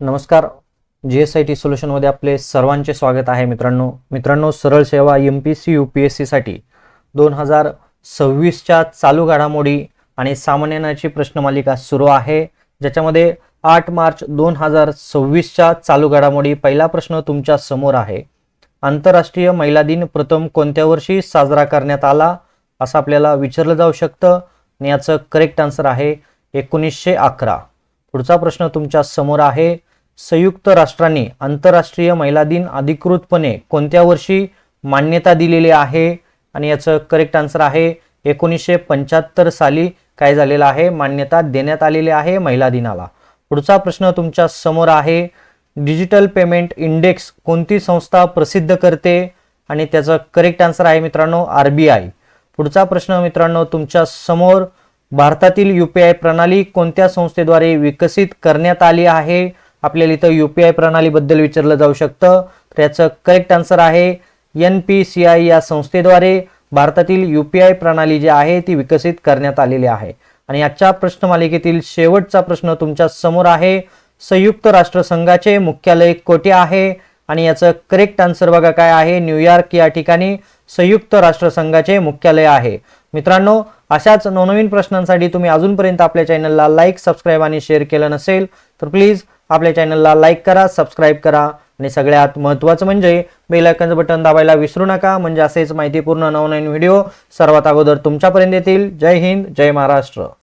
नमस्कार. GSIT सोल्युशनमध्ये आपले सर्वांचे स्वागत आहे. मित्रांनो सरळ सेवा MPC UPSC साठी 2026च्या चालू घडामोडी आणि सामान्य प्रश्नमालिका सुरू आहे, ज्याच्यामध्ये 8 मार्च 2026च्या चालू घडामोडी. पहिला प्रश्न तुमच्या समोर आहे. आंतरराष्ट्रीय महिला दिन प्रथम कोणत्या वर्षी साजरा करण्यात आला असं आपल्याला विचारलं जाऊ शकतं आणि याचं करेक्ट आन्सर आहे 1911. पुढचा प्रश्न तुमच्या समोर आहे. संयुक्त राष्ट्रांनी आंतरराष्ट्रीय महिला दिन अधिकृतपणे कोणत्या वर्षी मान्यता दिलेली आहे आणि याचं करेक्ट आन्सर आहे 1975 साली काय झालेलं आहे, मान्यता देण्यात आलेली आहे महिला दिनाला. पुढचा प्रश्न तुमच्या समोर आहे. डिजिटल पेमेंट इंडेक्स कोणती संस्था प्रसिद्ध करते आणि त्याचं करेक्ट आन्सर आहे मित्रांनो RBI. पुढचा प्रश्न मित्रांनो तुमच्या समोर. भारतातील UPI प्रणाली कोणत्या संस्थेद्वारे विकसित करण्यात आली आहे? आपल्याला इथं UPI प्रणाली बद्दल विचारलं जाऊ शकतं, तर याचं करेक्ट आन्सर आहे NPCI या संस्थेद्वारे भारतातील UPI प्रणाली जी आहे ती विकसित करण्यात आलेली आहे. आणि आजच्या प्रश्नमालिकेतील शेवटचा प्रश्न तुमच्या समोर आहे. संयुक्त राष्ट्र संघाचे मुख्यालय कोठे आहे आणि याचं करेक्ट आन्सर बघा काय आहे, न्यूयॉर्क या ठिकाणी संयुक्त राष्ट्र संघाचे मुख्यालय आहे. मित्रांनो अशाच नवनवीन प्रश्नांसाठी तुम्ही अजूनपर्यंत आपल्या चॅनलला लाईक, सबस्क्राईब आणि शेअर केलं नसेल तर प्लीज आपल्या चॅनलला लाईक करा, सबस्क्राईब करा आणि सगळ्यात महत्त्वाचं म्हणजे बेल आयकॉनचं बटन दाबायला विसरू नका, म्हणजे असेच माहितीपूर्ण नवनवीन व्हिडिओ सर्वात अगोदर तुमच्यापर्यंत येतील. जय हिंद, जय महाराष्ट्र.